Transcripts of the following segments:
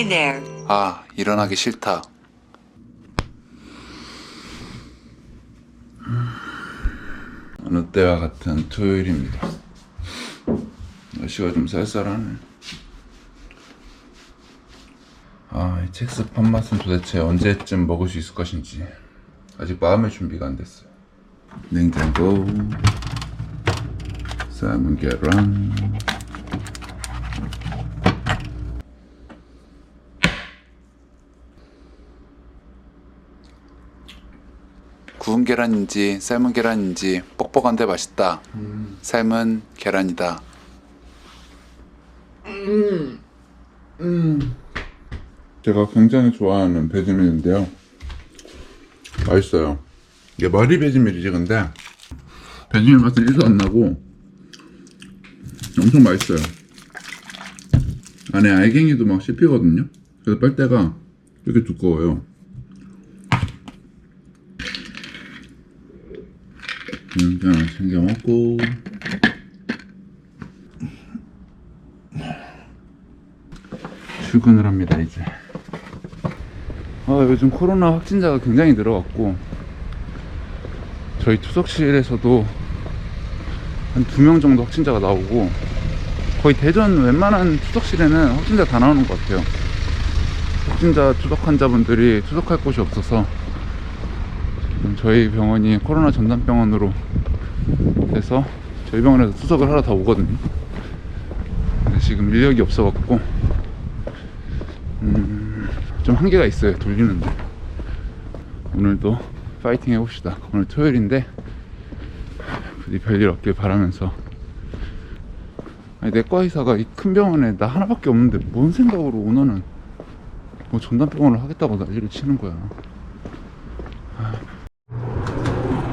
Hi there. 아, 일어나기 싫다. 어느 때와 같은 토요일입니다. 날씨가 좀 쌀쌀하네. 아, 이 첵스 팥맛은 도대체 언제쯤 먹을 수 있을 것인지 아직 마음의 준비가 안 됐어요. 냉장고, 삶은 계란, 구운 계란인지 삶은 계란인지 뻑뻑한데 맛있다. 삶은 계란이다. 제가 굉장히 좋아하는 배지밀인데요. 맛있어요. 이게 머리 배지밀이지 근데 배지밀 맛은 1도 안 나고 엄청 맛있어요. 안에 알갱이도 막 씹히거든요. 그래서 빨대가 이렇게 두꺼워요. 그냥 챙겨 먹고 출근을 합니다 이제. 요즘 코로나 확진자가 굉장히 늘어갔고 저희 투석실에서도 한 2명 정도 확진자가 나오고 거의 대전 웬만한 투석실에는 확진자 다 나오는 것 같아요. 확진자 투석 환자분들이 투석할 곳이 없어서 지금 저희 병원이 코로나 전담병원으로 돼서 저희 병원에서 투석을 하러 다 오거든요. 근데 지금 인력이 없어갖고 좀 한계가 있어요 돌리는데. 오늘도 파이팅 해봅시다. 오늘 토요일인데 부디 별일 없길 바라면서. 아니, 내과 의사가 이 큰 병원에 나 하나밖에 없는데 뭔 생각으로 오너는 뭐 전담병원을 하겠다고 난리를 치는 거야.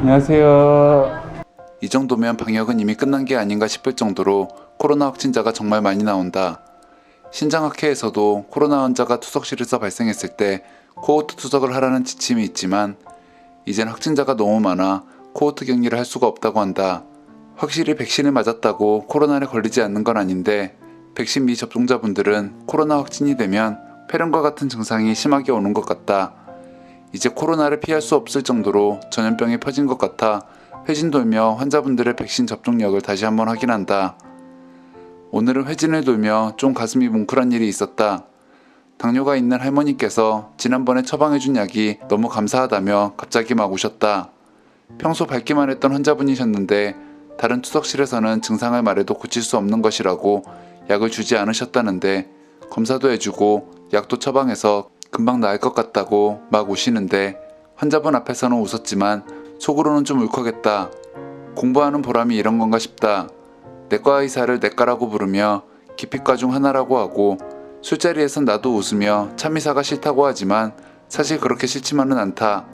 안녕하세요. 이 정도면 방역은 이미 끝난 게 아닌가 싶을 정도로 코로나 확진자가 정말 많이 나온다. 신장학회에서도 코로나 환자가 투석실에서 발생했을 때 코호트 투석을 하라는 지침이 있지만 이젠 확진자가 너무 많아 코호트 격리를 할 수가 없다고 한다. 확실히 백신을 맞았다고 코로나에 걸리지 않는 건 아닌데 백신 미접종자분들은 코로나 확진이 되면 폐렴과 같은 증상이 심하게 오는 것 같다. 이제 코로나를 피할 수 없을 정도로 전염병이 퍼진 것 같아 회진 돌며 환자분들의 백신 접종력을 다시 한번 확인한다. 오늘은 회진을 돌며 좀 가슴이 뭉클한 일이 있었다. 당뇨가 있는 할머니께서 지난번에 처방해준 약이 너무 감사하다며 갑자기 막 우셨다. 평소 밝기만 했던 환자분이셨는데 다른 투석실에서는 증상을 말해도 고칠 수 없는 것이라고 약을 주지 않으셨다는데 검사도 해주고 약도 처방해서 금방 나을 것 같다고 막 우시는데 환자분 앞에서는 웃었지만 속으로는 좀 울컥했다. 공부하는 보람이 이런 건가 싶다. 내과 의사를 내과라고 부르며 기피과 중 하나라고 하고 술자리에선 나도 웃으며 참의사가 싫다고 하지만 사실 그렇게 싫지만은 않다.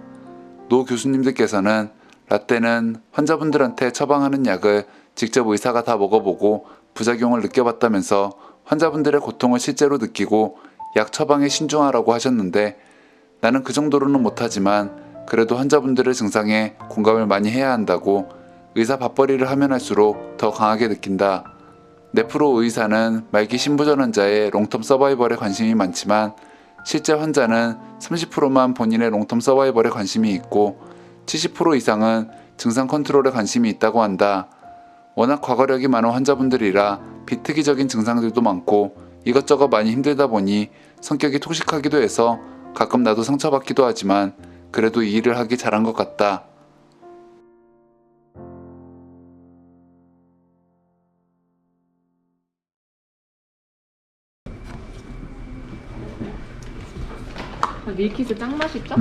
노 교수님들께서는 라떼는 환자분들한테 처방하는 약을 직접 의사가 다 먹어보고 부작용을 느껴봤다면서 환자분들의 고통을 실제로 느끼고 약 처방에 신중하라고 하셨는데 나는 그 정도로는 못하지만 그래도 환자분들의 증상에 공감을 많이 해야 한다고 의사 밥벌이를 하면 할수록 더 강하게 느낀다. 네프로 의사는 말기 신부전 환자의 롱텀 서바이벌에 관심이 많지만 실제 환자는 30%만 본인의 롱텀 서바이벌에 관심이 있고 70% 이상은 증상 컨트롤에 관심이 있다고 한다. 워낙 과거력이 많은 환자분들이라 비특이적인 증상들도 많고 이것저것 많이 힘들다 보니 성격이 토식하기도 해서 가끔 나도 상처받기도 하지만 그래도 이 일을 하기 잘한 것 같다. 밀키스 짱 맛있죠?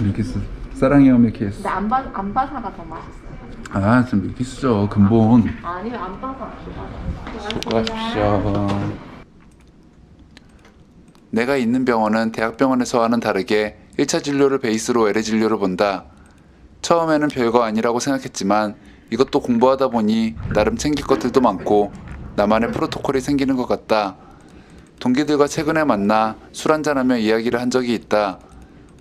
밀키스 사랑해요 밀키스. 근데 안바사가 더 맛있어요. 지금 밀키스죠 근본. 아니면 안바사. 수고하십시오. 내가 있는 병원은 대학병원에서와는 다르게 1차 진료를 베이스로 외래 진료를 본다. 처음에는 별거 아니라고 생각했지만 이것도 공부하다 보니 나름 챙길 것들도 많고 나만의 프로토콜이 생기는 것 같다. 동기들과 최근에 만나 술 한잔하며 이야기를 한 적이 있다.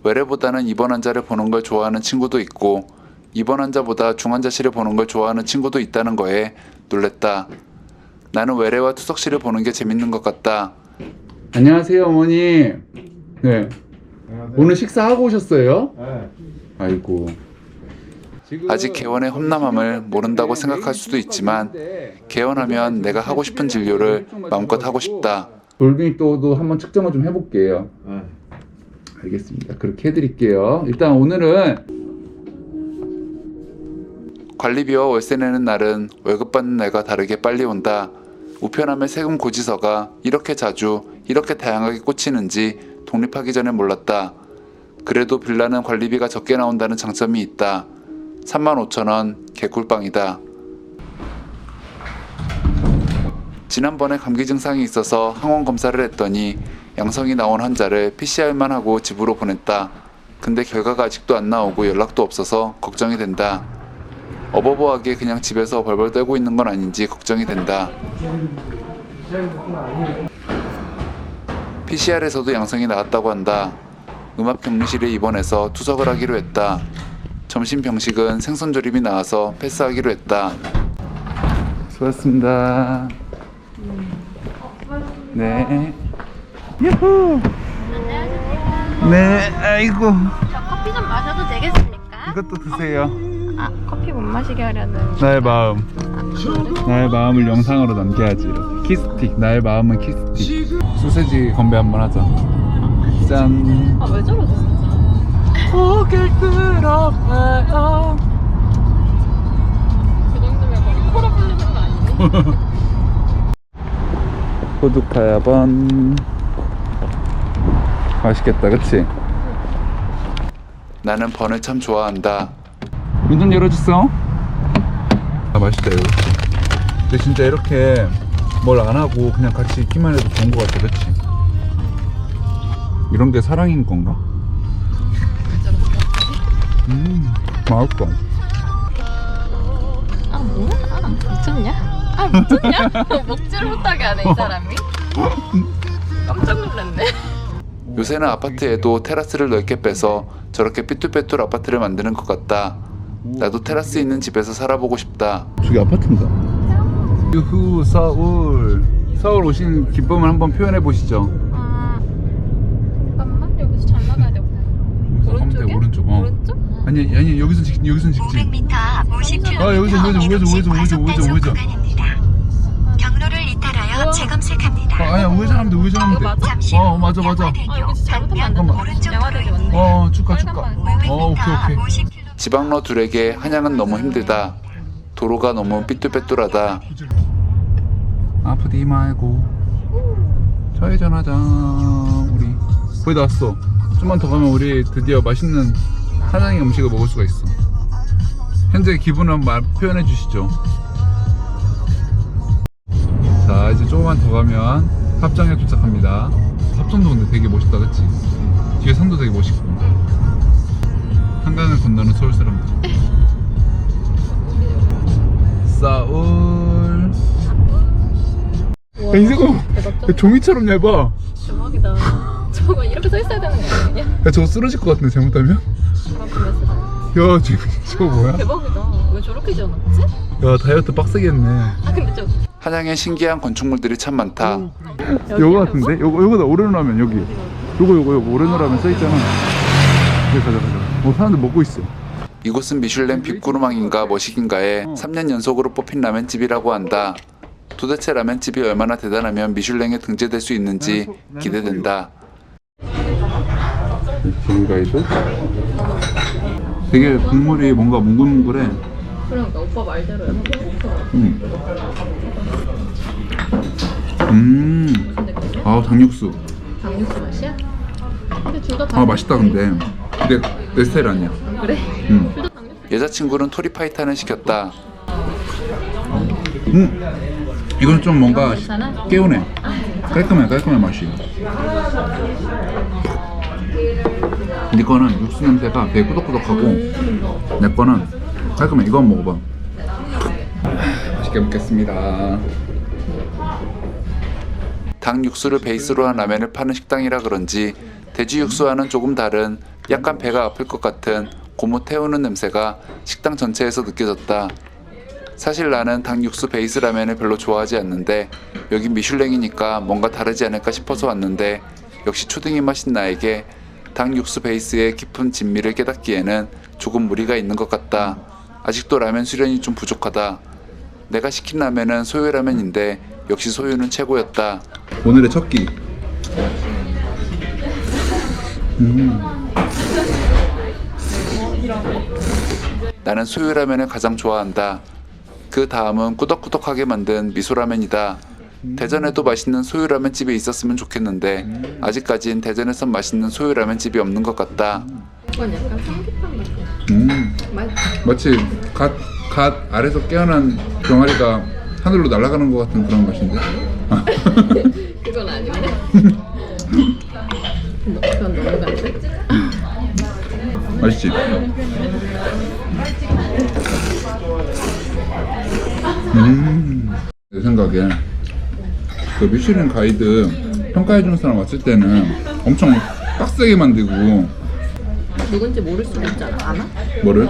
외래보다는 입원 환자를 보는 걸 좋아하는 친구도 있고 입원 환자보다 중환자실을 보는 걸 좋아하는 친구도 있다는 거에 놀랬다. 나는 외래와 투석실을 보는 게 재밌는 것 같다. 안녕하세요, 어머니. 네. 오늘 식사하고 오셨어요? 네. 아이고. 아직 개원의 험난함을 모른다고 생각할 수도 있지만 개원하면 내가 하고 싶은 진료를 마음껏 하고 싶다. 돌균이도도 한번 측정을 좀 해볼게요. 네. 알겠습니다. 그렇게 해드릴게요. 일단 오늘은 관리비와 월세 내는 날은 월급 받는 날과 다르게 빨리 온다. 우편함의 세금 고지서가 이렇게 자주 이렇게 다양하게 꽂히는지 독립하기 전에 몰랐다. 그래도 빌라는 관리비가 적게 나온다는 장점이 있다. 35,000원 개꿀빵이다. 지난번에 감기 증상이 있어서 항원 검사를 했더니 양성이 나온 환자를 PCR만 하고 집으로 보냈다. 근데 결과가 아직도 안 나오고 연락도 없어서 걱정이 된다. 어버버하게 그냥 집에서 벌벌 떨고 있는 건 아닌지 걱정이 된다. PCR에서도 양성이 나왔다고 한다. 음압격리실에 입원해서 투석을 하기로 했다. 점심 병식은 생선조림이 나와서 패스하기로 했다. 수고하셨습니다. 네. 유후. 네, 아이고. 저 커피 좀 마셔도 되겠습니까? 이것도 드세요. 아, 커피 못 마시게 하려는. 나의 마음. 나의 마음을 영상으로 남겨야지. 이렇게. 키스틱. 나의 마음은 키스틱. 소세지 건배 한번 하자. 짠. 아, 왜 저러지 진짜? 고개를 들어봐요. 그 정도면 거의 코로 불리는 거 아니니? 호두카야번. 맛있겠다, 그치? 나는 번을 참 좋아한다. 문 좀 열어주세요. 아, 맛있다 이거. 근데 진짜 이렇게 뭘 안 하고 그냥 같이 있기만 해도 좋은 것 같아, 그치? 이런 게 사랑인 건가? 맛있다. 아, 뭐야? 아, 미쳤냐? 아, 미쳤냐? 먹지를 못하게 하네, 이 사람이. 깜짝 놀랐네. 요새는 아파트에도 테라스를 넓게 빼서 저렇게 삐뚤빼뚤 아파트를 만드는 것 같다. 나도 테라스 있는 집에서 살아보고 싶다. 저기 아파트인가? 유후, 서울. 서울 오신 기쁨을 한번 표현해 보시죠. 아, 잠깐만. 여기서 잘 나가야 돼. 오른쪽에? 오른쪽. 오른쪽? 아니 여기서 직진. 500m 앞 50km. 아, 여기서 우회전. 경로를 이탈하여 재검색합니다. 아니야, 우회전하면 돼. 이거 맞아? 잠시 어, 맞아. 아, 여기 잘못하면 안 된다. 오른쪽 양화대교 맞네. 축하. 빨간만. 오케이. 50km. 지방로 둘에게 한양은 너무 힘들다. 도로가 너무 삐뚤빼뚤하다. 아프디 말고 좌회전하자. 우리 거의 다 왔어. 좀만 더 가면 우리 드디어 맛있는 한양의 음식을 먹을 수가 있어. 현재 기분을 한번 표현해 주시죠. 자, 이제 조금만 더 가면 합정에 도착합니다. 합정도 근데 되게 멋있다, 그치? 뒤에 산도 되게 멋있고. 한강을 건너는 서울 사람들. 서울. 야, 이거 종이처럼 얇아. 대박이다. 저거 이렇게 서 있어야 되는 거 아니냐? 야, 저거 쓰러질 것 같은데 잘못하면? 야, 저거 뭐야? 대박이다. 왜 저렇게 지어놨지? 야, 다이어트 빡세겠네. 아, 근데 저 한양에 신기한 건축물들이 참 많다. 여기야, 요거 같은데? 요거다. 오르노라면 여기. 요거 오르노라면 써있잖아. 여기 가자. 사람들 먹고 있어. 이곳은 미슐랭 빅구르망인가 머시긴가에 3년 연속으로 뽑힌 라면집이라고 한다. 도대체 라면집이 얼마나 대단하면 미슐랭에 등재될 수 있는지 기대된다. 지금가이도 되게 국물이 뭔가 뭉글뭉글해. 그러니까 오빠 말대로야. 아, 닭육수. 당육수 맛이야? 근데 둘 다 아, 맛있다 근데 내 스타일 아니야. 그래? 응. 둘 다 당육수. 여자친구는 토리파이탄을 시켰다. 이건 좀 뭔가 괜찮아? 개운해. 깔끔한 맛이. 네 거는 육수 냄새가 되게 꾸덕꾸덕하고 내 거는 깔끔해. 이거 한번 먹어봐. 맛있게 먹겠습니다. 닭 육수를 베이스로 한 라면을 파는 식당이라 그런지 돼지 육수와는 조금 다른 약간 배가 아플 것 같은 고무 태우는 냄새가 식당 전체에서 느껴졌다. 사실 나는 닭 육수 베이스 라면을 별로 좋아하지 않는데 여긴 미슐랭이니까 뭔가 다르지 않을까 싶어서 왔는데 역시 초딩 입맛인 나에게 닭 육수 베이스의 깊은 진미를 깨닫기에는 조금 무리가 있는 것 같다. 아직도 라면 수련이 좀 부족하다. 내가 시킨 라면은 소유 라면인데 역시 소유는 최고였다. 오늘의 첫 끼. 나는 소유 라면을 가장 좋아한다. 그 다음은 꾸덕꾸덕하게 만든 미소라면이다. 대전에도 맛있는 소유라면 집이 있었으면 좋겠는데 아직까진 대전에선 맛있는 소유라면 집이 없는 것 같다. 이건 약간 삼계탕 같아. 마치 갓 알에서 깨어난 병아리가 하늘로 날아가는 것 같은 그런 맛인데? 그건 아닌데. 그건 넘어간대. 맛있지? 내 생각에 그 미슐랭 가이드 평가해주는 사람 왔을 때는 엄청 빡세게 만들고 누군지 모를 수도 있잖아. 아나? 뭐를?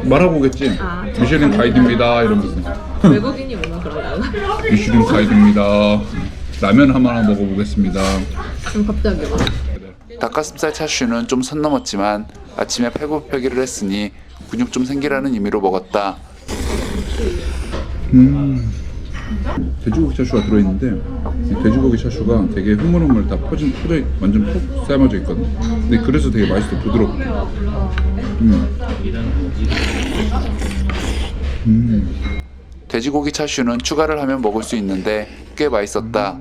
말하고 오겠지? 아, 미슐랭 가이드입니다 이러면서 외국인이 오면 그러려나? 미슐랭 가이드입니다 라면 하나 먹어보겠습니다. 그럼 갑자기 막. 닭가슴살 차슈는 좀 선 넘었지만 아침에 팔굽혀펴기를 했으니 근육 좀 생기라는 의미로 먹었다. 돼지고기 차슈가 들어있는데 이 돼지고기 차슈가 되게 흐물흐물 다 퍼져 완전 푹 삶아져 있거든. 근데 그래서 되게 맛있어. 부드럽고. 돼지고기 차슈는 추가를 하면 먹을 수 있는데 꽤 맛있었다.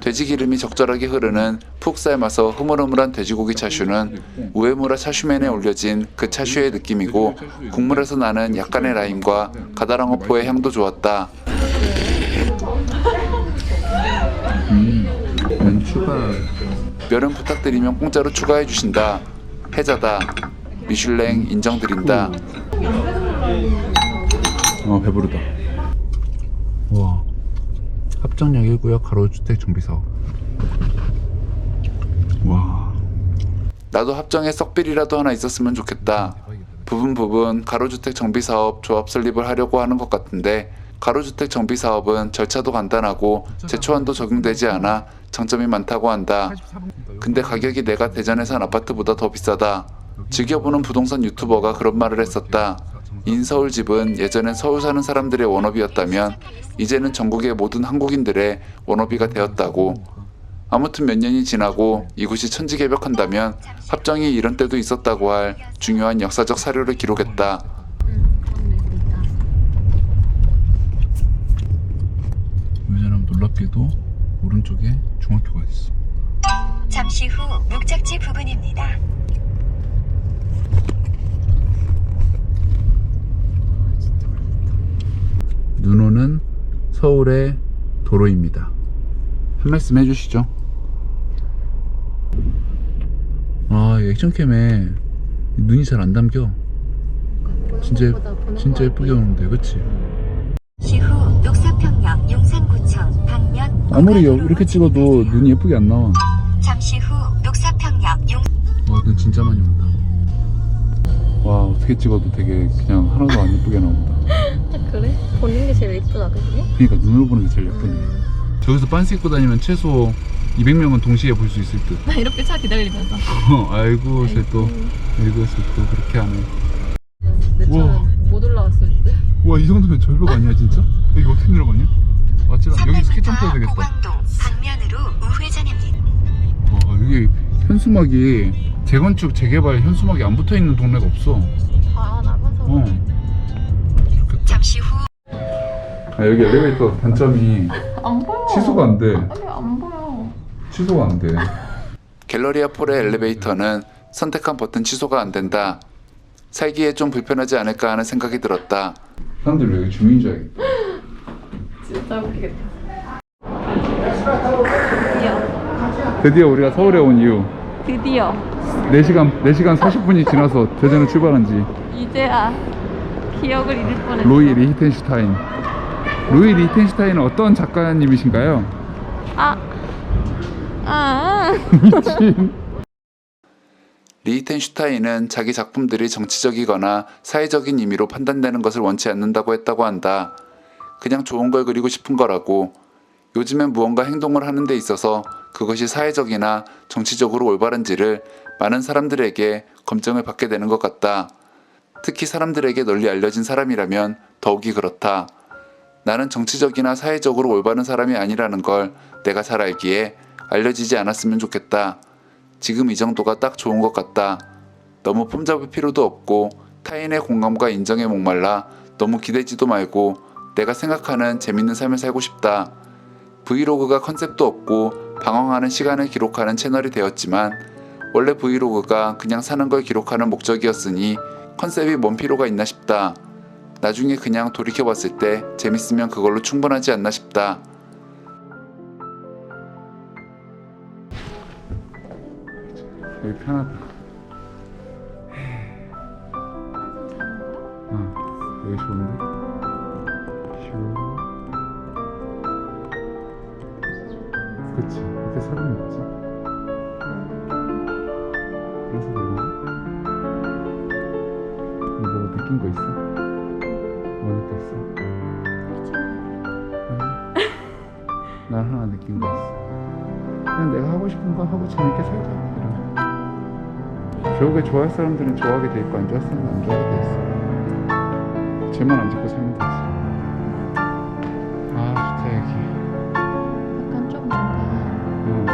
돼지 기름이 적절하게 흐르는 푹 삶아서 흐물흐물한 돼지고기 차슈는 우에무라 차슈맨에 올려진 그 차슈의 느낌이고 국물에서 나는 약간의 라임과 가다랑어포의 향도 좋았다. 면 추가. 면은 부탁드리면 공짜로 추가해 주신다. 해자다. 미슐랭 인정드린다. 배부르다. 와. 합정역 1구역 가로주택 정비사업. 와. 나도 합정에 썩빌이라도 하나 있었으면 좋겠다. 부분 가로주택 정비사업 조합 설립을 하려고 하는 것 같은데 가로주택 정비사업은 절차도 간단하고 제초안도 적용되지 않아 장점이 많다고 한다. 근데 가격이 내가 대전에 산 아파트보다 더 비싸다. 즐겨보는 부동산 유튜버가 그런 말을 했었다. 인서울집은 예전엔 서울 사는 사람들의 워너비였다면 이제는 전국의 모든 한국인들의 워너비가 되었다고. 아무튼 몇 년이 지나고 이곳이 천지개벽한다면 합정이 이런 때도 있었다고 할 중요한 역사적 사료를 기록했다. 우회전하면 놀랍게도 오른쪽에 중학교가 있어. 잠시 후 목적지 부근입니다. 눈 오는 서울의 도로입니다. 한 말씀 해주시죠. 이 액션캠에 눈이 잘 안 담겨. 진짜 예쁘게 오는데, 그치? 시후 녹사평역 용산구청 방면 아무리 이렇게 찍어도 눈이 예쁘게 안 나와. 잠시 후 녹사평역 용 와, 눈 진짜 많이 온다. 와, 어떻게 찍어도 되게 그냥 하나도 안 예쁘게 나온다. 그래? 보는 게 제일 예쁘다, 그지? 그러니까 눈으로 보는 게 제일 예쁘네. 저기서 빤스 입고 다니면 최소 200명은 동시에 볼 수 있을 듯. 나 이렇게 차 기다리면서. 아이고, 쟤또 그렇게 하네. 내 우와. 차는 못 올라왔을 때. 와, 이 정도면 절벽 아니야, 진짜? 여기 어떻게 내려가냐? 여기 스키 점프 해야 되겠다. 고광동 방면으로 우회전입니다. 와, 여기 현수막이 재건축, 재개발 현수막이 안 붙어 있는 동네가 없어. 다 나가서. 좋겠다. 잠시 후 여기 엘리베이터 단점이 안 보여. 취소가 안 돼. 아니, 안 보여. 취소가 안 돼. 갤러리아 폴의 엘리베이터는 선택한 버튼 취소가 안 된다. 살기에 좀 불편하지 않을까 하는 생각이 들었다. 사람들 왜 여기 주민인 줄 알겠다. 진짜 웃기겠다. 드디어 우리가 서울에 온 이유. 드디어 4시간 40분이 지나서 대전을 출발한 지. 이제야 기억을 잃을 뻔했어. 로이 리히텐슈타인. 로이 리히텐슈타인은 어떤 작가님이신가요? 미친. 리히텐슈타인은 자기 작품들이 정치적이거나 사회적인 의미로 판단되는 것을 원치 않는다고 했다고 한다. 그냥 좋은 걸 그리고 싶은 거라고. 요즘엔 무언가 행동을 하는 데 있어서 그것이 사회적이나 정치적으로 올바른지를 많은 사람들에게 검증을 받게 되는 것 같다. 특히 사람들에게 널리 알려진 사람이라면 더욱이 그렇다. 나는 정치적이나 사회적으로 올바른 사람이 아니라는 걸 내가 잘 알기에 알려지지 않았으면 좋겠다. 지금 이 정도가 딱 좋은 것 같다. 너무 폼잡을 필요도 없고 타인의 공감과 인정에 목말라 너무 기대지도 말고 내가 생각하는 재밌는 삶을 살고 싶다. 브이로그가 컨셉도 없고 방황하는 시간을 기록하는 채널이 되었지만 원래 브이로그가 그냥 사는 걸 기록하는 목적이었으니 컨셉이 뭔 필요가 있나 싶다. 나중에 그냥 돌이켜봤을 때 재밌으면 그걸로 충분하지 않나 싶다. 여기 편하다. 여기 좋은데? 그치, 이렇게 사람이 없지. 그래서 그런가? 뭐 느낀 거 있어? 뭐 느꼈어? 난 하나 느낀 거 있어. 그냥 내가 하고 싶은 거 하고 재밌게 살자. 이런. 결국에 좋아할 사람들은 좋아하게 돼 있고 안 좋아할 사람은 안 좋아하게 돼 있어. 죄만 안 짓고 살면 되지. 아 좋다 여기. 약간 좀 뭔가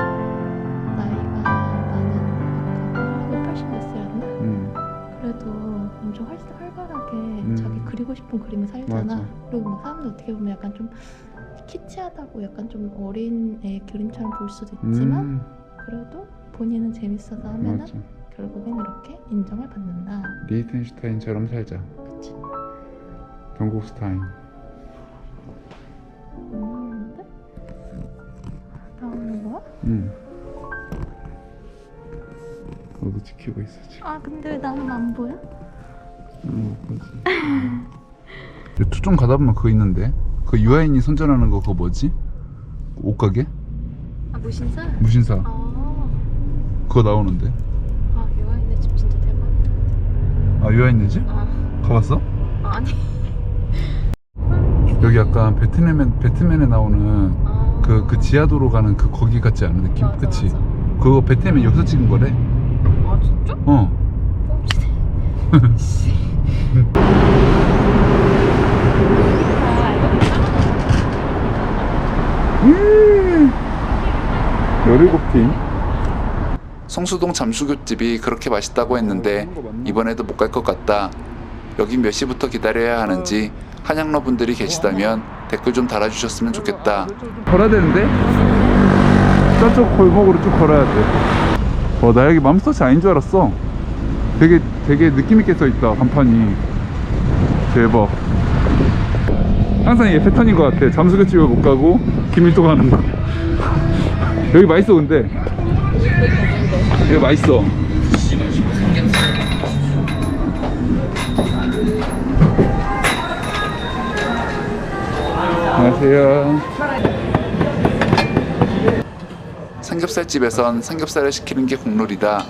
나이가 나는 아까 80몇 살이었나? 그래도 엄청 활발하게 자기 그리고 싶은 그림을 살잖아. 맞아. 그리고 막 사람들 어떻게 보면 약간 좀 키치하다고 약간 좀 어린 애 그림처럼 볼 수도 있지만 그래도 본인은 재밌어서 하면은 맞아. 결국엔 이렇게 인정을 받는다. 리히텐슈타인처럼 살자. 그치? 경국스타인. 근데? 나오는 거야? 너도 지키고 있어 지금. 아 근데 왜 나는 안 보여? 못 보지. 투좀 가다 보면 그거 있는데. 그 유아인이 선전하는 거 그거 뭐지? 옷가게? 아 무신사? 무신사. 아, 그거 나오는데. 아 유아인네 집 진짜 대박이다. 아 유아인네 집? 아 가봤어? 아니. 여기 약간 배트맨에 나오는 아. 그 지하도로 가는 그 거기 같지 않은 느낌? 맞아, 그치? 맞아. 그거 배트맨 여기서 찍은 거래. 아 진짜? 뻥치네. 열일곱 팀. 성수동 잠수교집이 그렇게 맛있다고 했는데 이번에도 못 갈 것 같다. 여긴 몇 시부터 기다려야 하는지 한양러 분들이 계시다면 댓글 좀 달아주셨으면 좋겠다. 걸어야 되는데? 저쪽 골목으로 쭉 걸어야 돼. 나 여기 맘스터치 아닌 줄 알았어. 되게 느낌있게 써있다 간판이. 대박. 항상 이게 패턴인 것 같아. 잠수교집을 못 가고 김일도 가는 거. 여기 맛있어 근데. 여기 맛있어. 안녕하세요. 삼겹살집에선 삼겹살을 시키는 게 국룰이다.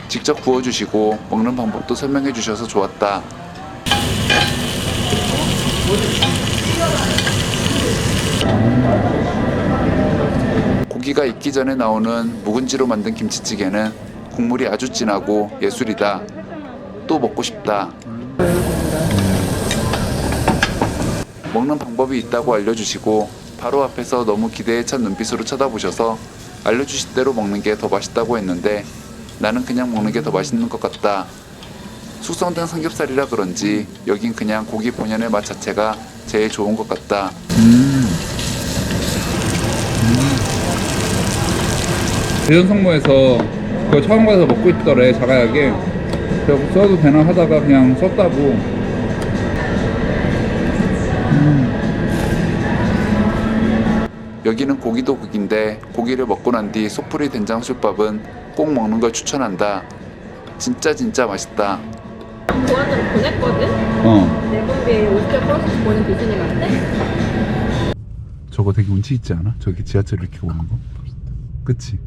직접 구워주시고 먹는 방법도 설명해 주셔서 좋았다. 고기가 익기 전에 나오는 묵은지로 만든 김치찌개는 국물이 아주 진하고 예술이다. 또 먹고 싶다. 먹는 방법이 있다고 알려주시고 바로 앞에서 너무 기대에 찬 눈빛으로 쳐다보셔서 알려주신 대로 먹는 게 더 맛있다고 했는데 나는 그냥 먹는 게 더 맛있는 것 같다. 숙성된 삼겹살이라 그런지 여긴 그냥 고기 본연의 맛 자체가 제일 좋은 것 같다. 대전 성모에서 그거 처음 가서 먹고 있더래 자가야게. 그래서 써도 되나 하다가 그냥 썼다고. 여기는 고기도 고기인데 고기를 먹고 난 뒤 속풀이 된장술밥은 꼭 먹는 걸 추천한다. 진짜 맛있다. 보안으로 보냈거든? 내분비에 오스트 프로세스 보낸 교수님한테? 저거 되게 운치 있지 않아? 저기 지하철 이렇게 오는 거? 그치?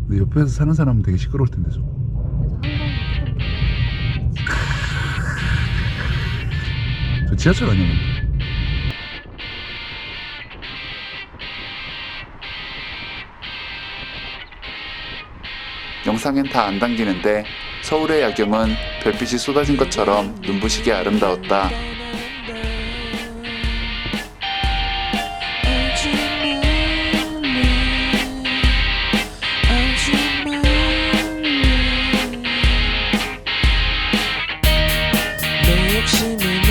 근데 옆에서 사는 사람은 되게 시끄러울 텐데 저거. 저 지하철 아니야? 영상엔 다 안 담기는데 서울의 야경은 별빛이 쏟아진 것처럼 눈부시게 아름다웠다. 내 욕심은